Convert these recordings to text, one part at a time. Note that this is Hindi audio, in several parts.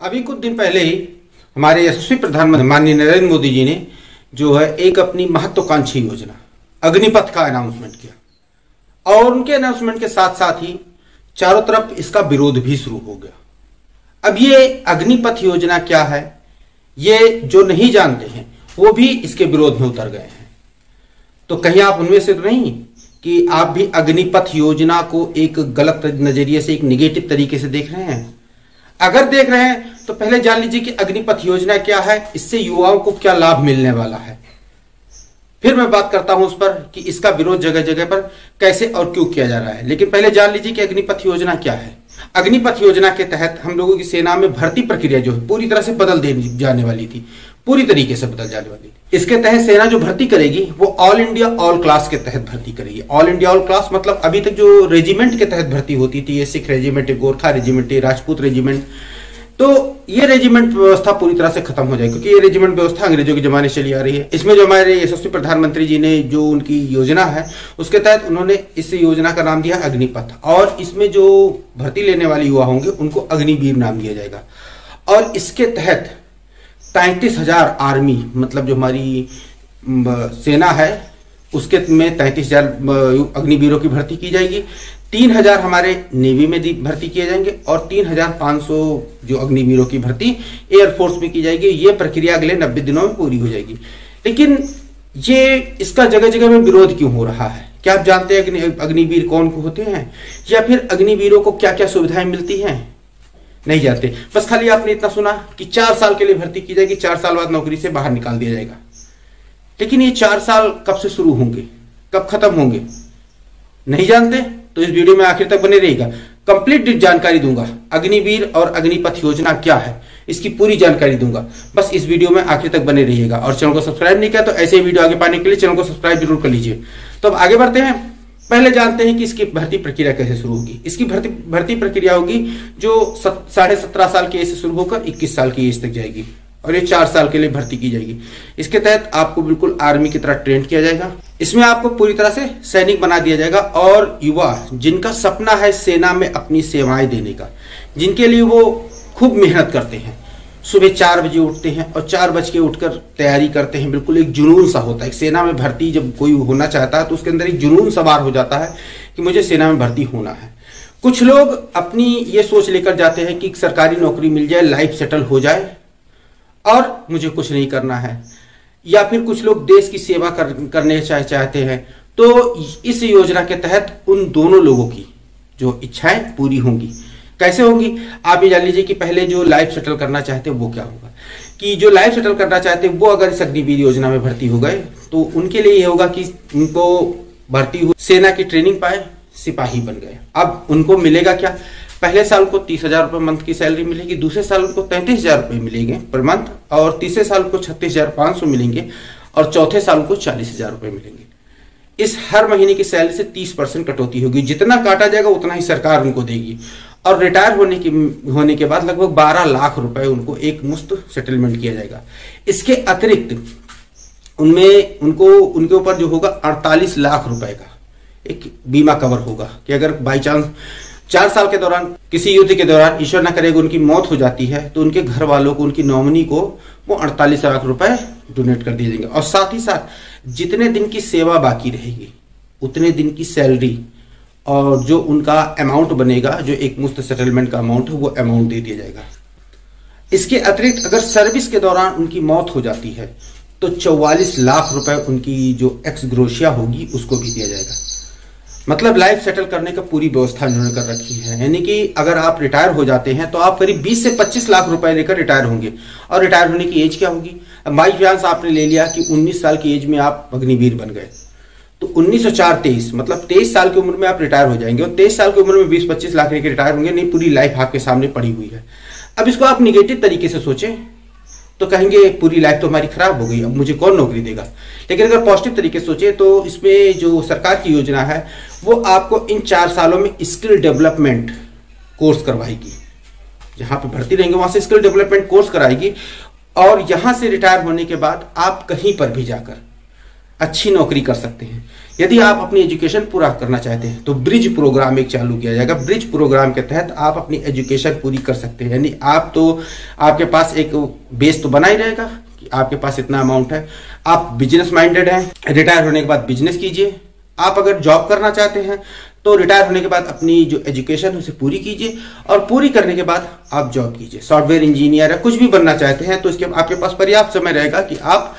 अभी कुछ दिन पहले ही हमारे यशस्वी प्रधानमंत्री माननीय नरेंद्र मोदी जी ने जो है एक अपनी महत्वाकांक्षी योजना अग्निपथ का अनाउंसमेंट किया और उनके अनाउंसमेंट के साथ साथ ही चारों तरफ इसका विरोध भी शुरू हो गया। अब ये अग्निपथ योजना क्या है, ये जो नहीं जानते हैं वो भी इसके विरोध में उतर गए हैं। तो कहीं आप उनमें से तो नहीं कि आप भी अग्निपथ योजना को एक गलत नजरिए से, एक निगेटिव तरीके से देख रहे हैं? अगर देख रहे हैं तो पहले जान लीजिए कि अग्निपथ योजना क्या है, इससे युवाओं को क्या लाभ मिलने वाला है। फिर मैं बात करता हूं उस पर कि इसका विरोध जगह जगह पर कैसे और क्यों किया जा रहा है। लेकिन पहले जान लीजिए कि अग्निपथ योजना क्या है। अग्निपथ योजना के तहत हम लोगों की सेना में भर्ती प्रक्रिया जो है पूरी तरह से बदल दी जाने वाली थी, पूरी तरीके से बदल जाने वाली थी। इसके तहत सेना जो भर्ती करेगी वो ऑल इंडिया ऑल क्लास के तहत भर्ती करेगी। ऑल इंडिया ऑल क्लास मतलब अभी तक जो रेजिमेंट के तहत भर्ती होती थी, ये Sikh regiment, Gorkha regiment, Rajput regiment, तो ये रेजिमेंट व्यवस्था पूरी तरह से खत्म हो जाएगी क्योंकि ये रेजिमेंट व्यवस्था अंग्रेजों के जमाने से चली आ रही है। इसमें जो हमारे यशस्वी प्रधानमंत्री जी ने जो उनकी योजना है उसके तहत उन्होंने इस योजना का नाम दिया अग्निपथ, और इसमें जो भर्ती लेने वाले युवा होंगे उनको अग्निवीर नाम दिया जाएगा। और इसके तहत 33,000 आर्मी, मतलब जो हमारी सेना है उसके में 33,000 अग्निवीरों की भर्ती की जाएगी। 3,000 हमारे नेवी में भर्ती किए जाएंगे और 3,500 जो अग्निवीरों की भर्ती एयरफोर्स में की जाएगी। ये प्रक्रिया अगले 90 दिनों में पूरी हो जाएगी। लेकिन ये इसका जगह जगह में विरोध क्यों हो रहा है? क्या आप जानते हैं अग्निवीर कौन होते हैं या फिर अग्निवीरों को क्या क्या सुविधाएं मिलती हैं? नहीं जानते। बस खाली आपने इतना सुना कि 4 साल के लिए भर्ती की जाएगी, 4 साल बाद नौकरी से बाहर निकाल दिया जाएगा। लेकिन ये 4 साल कब से शुरू होंगे, कब खत्म होंगे, नहीं जानते। तो इस वीडियो में आखिर तक बने रहिएगा। कंप्लीट जानकारी दूंगा, अग्निवीर और अग्निपथ योजना क्या है इसकी पूरी जानकारी दूंगा। बस इस वीडियो में आखिर तक बने रहिएगा और चैनल को सब्सक्राइब नहीं किया तो ऐसे ही वीडियो आगे पाने के लिए चैनल को सब्सक्राइब जरूर कर लीजिए। तो अब आगे बढ़ते हैं। पहले जानते हैं कि इसकी भर्ती प्रक्रिया कैसे शुरू होगी। इसकी भर्ती प्रक्रिया होगी जो 17.5 साल की एज से शुरू होकर 21 साल की एज तक जाएगी और ये 4 साल के लिए भर्ती की जाएगी। इसके तहत आपको बिल्कुल आर्मी की तरह ट्रेन किया जाएगा। इसमें आपको पूरी तरह से सैनिक बना दिया जाएगा और युवा जिनका सपना है सेना में अपनी सेवाएं देने का, जिनके लिए वो खूब मेहनत करते हैं, सुबह 4 बजे उठते हैं और 4 बज के उठकर तैयारी करते हैं। बिल्कुल एक जुनून सा होता है। सेना में भर्ती जब कोई होना चाहता है तो उसके अंदर एक जुनून सवार हो जाता है कि मुझे सेना में भर्ती होना है। कुछ लोग अपनी ये सोच लेकर जाते हैं कि सरकारी नौकरी मिल जाए, लाइफ सेटल हो जाए और मुझे कुछ नहीं करना है, या फिर कुछ लोग देश की सेवा करने चाहते हैं। तो इस योजना के तहत उन दोनों लोगों की जो इच्छाएं पूरी होंगी। कैसे होंगी आप ये जान लीजिए कि पहले जो लाइफ सेटल करना चाहते हैं वो क्या होगा कि जो लाइफ सेटल करना चाहते हैं वो अगर इस अग्निवीर योजना में भर्ती हो गए तो उनके लिए ये होगा कि उनको भर्ती हो, सेना की ट्रेनिंग पाए, सिपाही बन गए। अब उनको मिलेगा क्या? पहले साल को 30,000 रुपये मंथ की सैलरी मिलेगी, दूसरे साल उनको 33,000 रुपये मिलेंगे पर मंथ, और तीसरे साल को 36,500 मिलेंगे और चौथे साल को 40,000 रुपये मिलेंगे। इस हर महीने की सैलरी से 30% कटौती होगी। जितना काटा जाएगा उतना ही सरकार उनको देगी। और रिटायर होने के बाद लगभग 12 लाख रुपए उनको एक मुफ्त सेटलमेंट किया जाएगा। इसके अतिरिक्त उनमें उनके ऊपर जो होगा 48 लाख रुपए का एक बीमा कवर होगा कि अगर बाई चांस 4 साल के दौरान किसी युद्ध के दौरान ईश्वर न करेगा उनकी मौत हो जाती है तो उनके घर वालों को, उनकी नॉमिनी को वो 48 लाख रुपए डोनेट कर दिए जाएंगे। और साथ ही साथ जितने दिन की सेवा बाकी रहेगी उतने दिन की सैलरी और जो उनका अमाउंट बनेगा, जो एक मुफ्त सेटलमेंट का अमाउंट है, वो अमाउंट दे दिया जाएगा। इसके अतिरिक्त अगर सर्विस के दौरान उनकी मौत हो जाती है तो 44 लाख रुपए उनकी जो एक्स ग्रोशिया होगी उसको भी दिया जाएगा। मतलब लाइफ सेटल करने का पूरी व्यवस्था उन्होंने कर रखी है। यानी कि अगर आप रिटायर हो जाते हैं तो आप करीब 20 से 25 लाख रुपए लेकर रिटायर होंगे। और रिटायर होने की एज क्या होगी? बाई चांस आपने ले लिया कि 19 साल की एज में आप अग्निवीर बन गए तो 1904-23 मतलब 23 साल की उम्र में आप रिटायर हो जाएंगे और 23 साल की उम्र में 20-25 लाख लेकर रिटायर होंगे। नहीं, पूरी लाइफ आपके सामने पड़ी हुई है। अब इसको आप निगेटिव तरीके से सोचें तो कहेंगे पूरी लाइफ तो हमारी खराब हो गई, अब मुझे कौन नौकरी देगा। लेकिन अगर पॉजिटिव तरीके से सोचे तो इसमें जो सरकार की योजना है वो आपको इन 4 सालों में स्किल डेवलपमेंट कोर्स करवाएगी। जहां पे भर्ती रहेंगे वहां से स्किल डेवलपमेंट कोर्स कराएगी और यहां से रिटायर होने के बाद आप कहीं पर भी जाकर अच्छी नौकरी कर सकते हैं। यदि आप अपनी एजुकेशन पूरा करना चाहते हैं तो ब्रिज प्रोग्राम एक चालू किया जाएगा। ब्रिज प्रोग्राम के तहत आप अपनी एजुकेशन पूरी कर सकते हैं। यानी आपके पास एक बेस तो बना ही रहेगा कि आपके पास इतना अमाउंट है। आप बिजनेस माइंडेड हैं, रिटायर होने के बाद बिजनेस कीजिए। आप अगर जॉब करना चाहते हैं तो रिटायर होने के बाद अपनी जो एजुकेशन है उसे पूरी कीजिए और पूरी करने के बाद आप जॉब कीजिए। सॉफ्टवेयर इंजीनियर या कुछ भी बनना चाहते हैं तो इसके आपके पास पर्याप्त समय रहेगा कि आप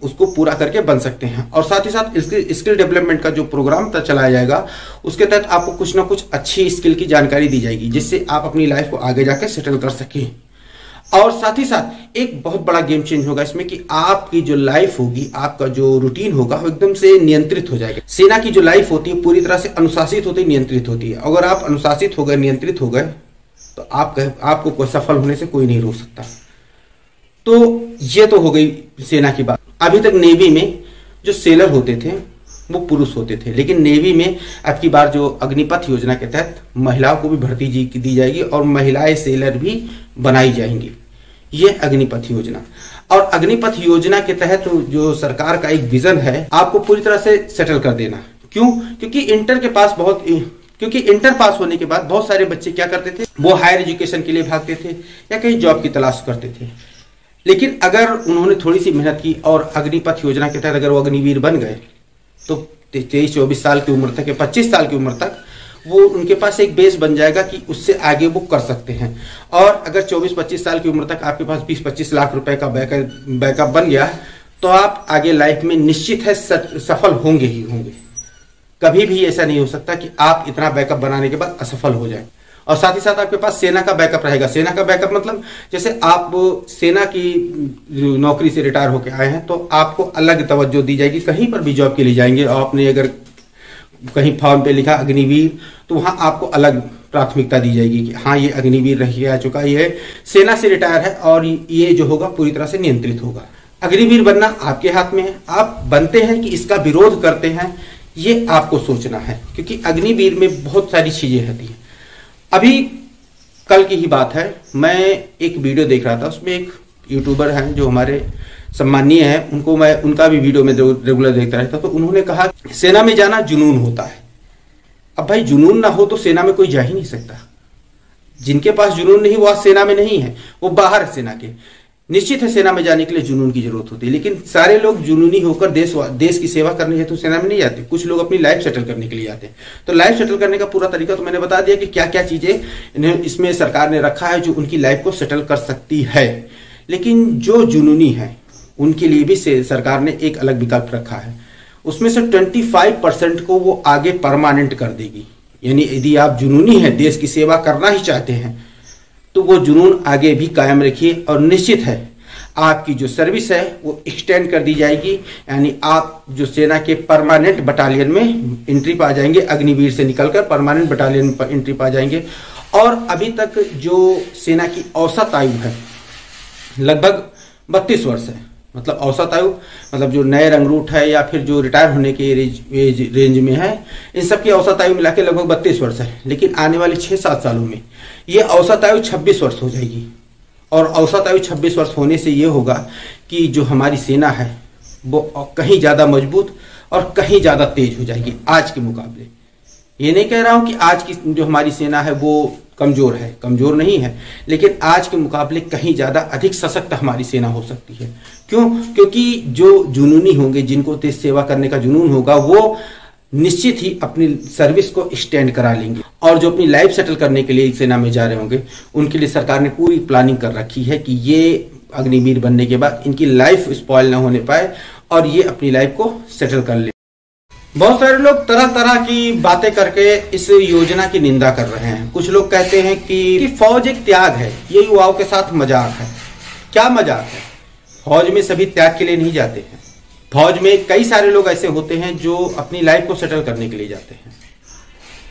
उसको पूरा करके बन सकते हैं। और साथ ही साथ स्किल डेवलपमेंट का जो प्रोग्राम चलाया जाएगा उसके तहत आपको कुछ ना कुछ अच्छी स्किल की जानकारी दी जाएगी जिससे आप अपनी लाइफ को आगे जाके सेटल कर सकें। और साथ ही साथ एक बहुत बड़ा गेम चेंज होगा इसमें कि आपकी जो लाइफ होगी, आपका जो रूटीन होगा वो एकदम से नियंत्रित हो जाएगा। सेना की जो लाइफ होती है पूरी तरह से अनुशासित होती है, नियंत्रित होती है। अगर आप अनुशासित हो गए, नियंत्रित हो गए तो आपको सफल होने से कोई नहीं रोक सकता। तो ये तो हो गई सेना की बात। अभी तक नेवी में जो सेलर होते थे वो पुरुष होते थे, लेकिन नेवी में अब की बार जो अग्निपथ योजना के तहत महिलाओं को भी भर्ती दी जाएगी और महिलाएं सेलर भी बनाई जाएंगी। ये अग्निपथ योजना, और अग्निपथ योजना के तहत जो सरकार का एक विजन है आपको पूरी तरह से सेटल कर देना। क्यों? क्योंकि इंटर पास होने के बाद बहुत सारे बच्चे क्या करते थे, वो हायर एजुकेशन के लिए भागते थे या कहीं जॉब की तलाश करते थे। लेकिन अगर उन्होंने थोड़ी सी मेहनत की और अग्निपथ योजना के तहत अगर वो अग्निवीर बन गए तो 23-24 साल की उम्र तक या 25 साल की उम्र तक वो उनके पास एक बेस बन जाएगा कि उससे आगे वो कर सकते हैं। और अगर 24-25 साल की उम्र तक आपके पास 20-25 लाख रुपए का बैकअप बन गया तो आप आगे लाइफ में निश्चित है सफल होंगे ही होंगे। कभी भी ऐसा नहीं हो सकता कि आप इतना बैकअप बनाने के बाद असफल हो जाए। और साथ ही साथ आपके पास सेना का बैकअप रहेगा। सेना का बैकअप मतलब जैसे आप सेना की नौकरी से रिटायर होकर आए हैं तो आपको अलग तवज्जो दी जाएगी। कहीं पर भी जॉब के लिए जाएंगे और आपने अगर कहीं फॉर्म पे लिखा अग्निवीर तो वहां आपको अलग प्राथमिकता दी जाएगी कि हाँ ये अग्निवीर रह आ चुका, ये सेना से रिटायर है और ये जो होगा पूरी तरह से नियंत्रित होगा। अग्निवीर बनना आपके हाथ में है। आप बनते हैं कि इसका विरोध करते हैं ये आपको सोचना है, क्योंकि अग्निवीर में बहुत सारी चीजें रहती हैं। अभी कल की ही बात है, मैं एक वीडियो देख रहा था, उसमें एक यूट्यूबर हैं जो हमारे सम्मानीय हैं, उनको मैं उनका भी वीडियो में रेगुलर देखता रहता, तो उन्होंने कहा सेना में जाना जुनून होता है। अब भाई जुनून ना हो तो सेना में कोई जा ही नहीं सकता। जिनके पास जुनून नहीं वो आज सेना में नहीं है, वो बाहर है सेना के। निश्चित है सेना में जाने के लिए जुनून की जरूरत होती है, लेकिन सारे लोग जुनूनी होकर देश की सेवा करने हेतु सेना में नहीं जाते। कुछ लोग अपनी लाइफ सेटल करने के लिए आते हैं। तो लाइफ सेटल करने का पूरा तरीका तो मैंने बता दिया कि क्या क्या चीजें इसमें सरकार ने रखा है जो उनकी लाइफ को सेटल कर सकती है। लेकिन जो जुनूनी है उनके लिए भी सरकार ने एक अलग विकल्प रखा है। उसमें से 25% को वो आगे परमानेंट कर देगी। यानी यदि आप जुनूनी हैं, देश की सेवा करना ही चाहते हैं, तो वो जुनून आगे भी कायम रखिए और निश्चित है आपकी जो सर्विस है वो एक्सटेंड कर दी जाएगी। यानी आप जो सेना के परमानेंट बटालियन में एंट्री पा जाएंगे, अग्निवीर से निकलकर परमानेंट बटालियन पर एंट्री पा जाएंगे। और अभी तक जो सेना की औसत आयु है लगभग 32 वर्ष है। मतलब औसत आयु मतलब जो नए रंगरूट है या फिर जो रिटायर होने के रेंज में है, इन सब की औसत आयु मिला के लगभग 32 वर्ष है। लेकिन आने वाले 6-7 सालों में ये औसत आयु 26 वर्ष हो जाएगी। और औसत आयु 26 वर्ष होने से ये होगा कि जो हमारी सेना है वो कहीं ज्यादा मजबूत और कहीं ज्यादा तेज हो जाएगी आज के मुकाबले। ये नहीं कह रहा हूं कि आज की जो हमारी सेना है वो कमजोर है, कमजोर नहीं है, लेकिन आज के मुकाबले कहीं ज्यादा अधिक सशक्त हमारी सेना हो सकती है। क्यों? क्योंकि जो जुनूनी होंगे, जिनको देश सेवा करने का जुनून होगा, वो निश्चित ही अपनी सर्विस को एक्सटेंड करा लेंगे। और जो अपनी लाइफ सेटल करने के लिए सेना में जा रहे होंगे उनके लिए सरकार ने पूरी प्लानिंग कर रखी है कि ये अग्निवीर बनने के बाद इनकी लाइफ स्पॉइल ना होने पाए और ये अपनी लाइफ को सेटल कर ले। बहुत सारे लोग तरह तरह की बातें करके इस योजना की निंदा कर रहे हैं। कुछ लोग कहते हैं कि फौज एक त्याग है, ये युवाओं के साथ मजाक है। क्या मजाक है? फौज में सभी त्याग के लिए नहीं जाते हैं। फौज में कई सारे लोग ऐसे होते हैं जो अपनी लाइफ को सेटल करने के लिए जाते हैं।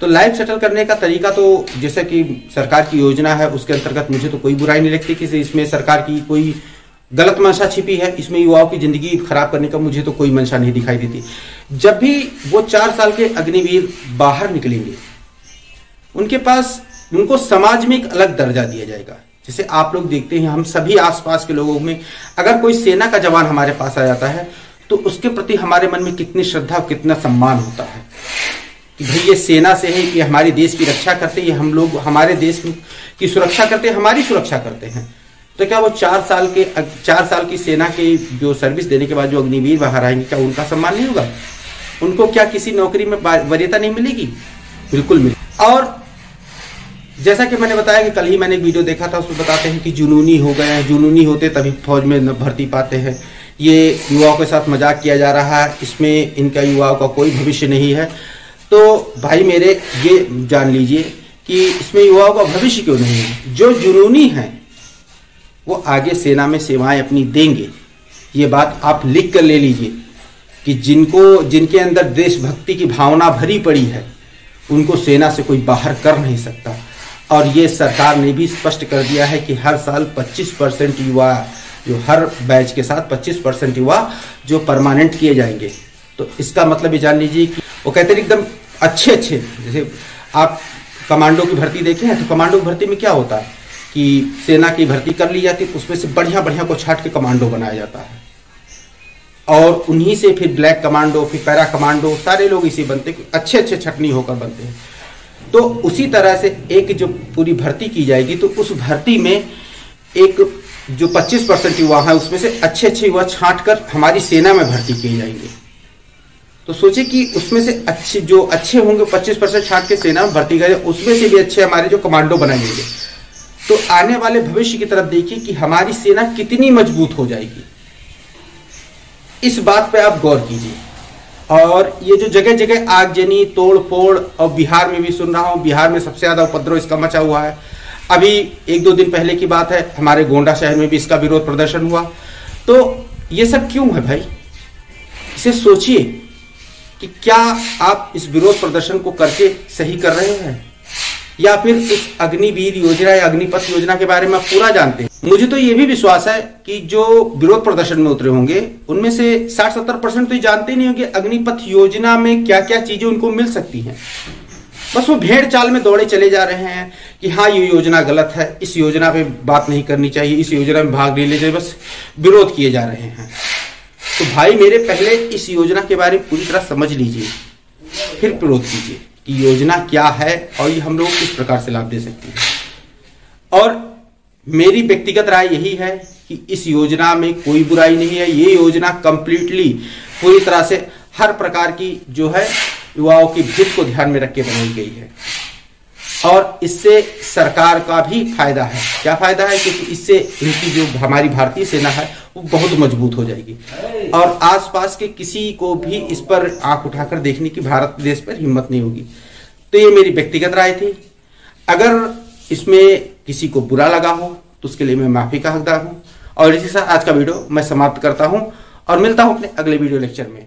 तो लाइफ सेटल करने का तरीका तो जैसे कि सरकार की योजना है उसके अंतर्गत मुझे तो कोई बुराई नहीं लगती कि इसमें सरकार की कोई गलत मंशा छिपी है, इसमें युवाओं की जिंदगी खराब करने का मुझे तो कोई मंशा नहीं दिखाई देती। जब भी वो 4 साल के अग्निवीर बाहर निकलेंगे उनको समाज में एक अलग दर्जा दिया जाएगा। जैसे आप लोग देखते हैं, हम सभी आसपास के लोगों में अगर कोई सेना का जवान हमारे पास आ जाता है तो उसके प्रति हमारे मन में कितनी श्रद्धा और कितना सम्मान होता है कि भाई ये सेना से है कि हमारे देश की रक्षा करते हैं, हम लोग हमारे देश की सुरक्षा करते हैं, हमारी सुरक्षा करते हैं। तो क्या वो 4 साल की सेना के जो सर्विस देने के बाद जो अग्निवीर बाहर आएंगे, क्या उनका सम्मान नहीं होगा? उनको क्या किसी नौकरी में वरीयता नहीं मिलेगी? बिल्कुल मिलेगी। और जैसा कि मैंने बताया कि कल ही मैंने एक वीडियो देखा था, उसमें बताते हैं कि जुनूनी हो गए हैं, जुनूनी होते तभी फौज में न भर्ती पाते हैं, ये युवाओं के साथ मजाक किया जा रहा है, इसमें इनका युवाओं का कोई भविष्य नहीं है। तो भाई मेरे ये जान लीजिए कि इसमें युवाओं का भविष्य क्यों नहीं है। जो जुनूनी है वो आगे सेना में सेवाएं अपनी देंगे, ये बात आप लिख कर ले लीजिए कि जिनके अंदर देशभक्ति की भावना भरी पड़ी है उनको सेना से कोई बाहर कर नहीं सकता। और ये सरकार ने भी स्पष्ट कर दिया है कि हर साल 25% युवा, जो हर बैच के साथ 25% युवा जो परमानेंट किए जाएंगे। तो इसका मतलब ये जान लीजिए कि वो कहते हैं एकदम अच्छे, जैसे आप कमांडो की भर्ती देखें हैं, तो कमांडो की भर्ती में क्या होता है कि सेना की भर्ती कर ली जाती है, उसमें से बढ़िया को छांट के कमांडो बनाया जाता है, और उन्हीं से फिर ब्लैक कमांडो, फिर पैरा कमांडो, सारे लोग इसी बनते, अच्छे छटनी होकर बनते हैं। तो उसी तरह से एक जो पूरी भर्ती की जाएगी, तो उस भर्ती में एक जो 25% युवा है उसमें से अच्छे युवा छांट कर हमारी सेना में भर्ती किए जाएंगे। तो सोचे कि उसमें से अच्छे होंगे 25% छांट के सेना में भर्ती करें, उसमें से भी अच्छे हमारे जो कमांडो बनाएंगे। तो आने वाले भविष्य की तरफ देखिए कि हमारी सेना कितनी मजबूत हो जाएगी। इस बात पे आप गौर कीजिए। और ये जो जगह जगह आगजनी, तोड़ फोड़, और बिहार में भी सुन रहा हूं, बिहार में सबसे ज्यादा उपद्रव इसका मचा हुआ है। अभी 1-2 दिन पहले की बात है, हमारे गोंडा शहर में भी इसका विरोध प्रदर्शन हुआ। तो ये सब क्यों है भाई? इसे सोचिए कि क्या आप इस विरोध प्रदर्शन को करके सही कर रहे हैं, या फिर इस अग्निवीर योजना या अग्निपथ योजना के बारे में आप पूरा जानते हैं। मुझे तो ये भी विश्वास है कि जो विरोध प्रदर्शन में उतरे होंगे उनमें से 60-70% तो ये जानते ही नहीं होंगे अग्निपथ योजना में क्या क्या चीजें उनको मिल सकती हैं। बस वो भेड़ चाल में दौड़े चले जा रहे हैं कि हाँ ये योजना गलत है, इस योजना पे बात नहीं करनी चाहिए, इस योजना में भाग नहीं ले चाहिए, बस विरोध किए जा रहे हैं। तो भाई मेरे पहले इस योजना के बारे में पूरी तरह समझ लीजिए, फिर विरोध कीजिए कि योजना क्या है और ये हम लोग किस प्रकार से लाभ दे सकते हैं। और मेरी व्यक्तिगत राय यही है कि इस योजना में कोई बुराई नहीं है। ये योजना कंप्लीटली पूरी तरह से हर प्रकार की जो है युवाओं की हित को ध्यान में रख के बनाई गई है, और इससे सरकार का भी फायदा है। क्या फायदा है? क्योंकि इससे इनकी जो हमारी भारतीय सेना है वो बहुत मजबूत हो जाएगी, और आसपास के किसी को भी इस पर आंख उठाकर देखने की भारत देश पर हिम्मत नहीं होगी। तो ये मेरी व्यक्तिगत राय थी। अगर इसमें किसी को बुरा लगा हो तो उसके लिए मैं माफी का हकदार हूं। और इसी साथ आज का वीडियो मैं समाप्त करता हूं और मिलता हूं अपने अगले वीडियो लेक्चर में।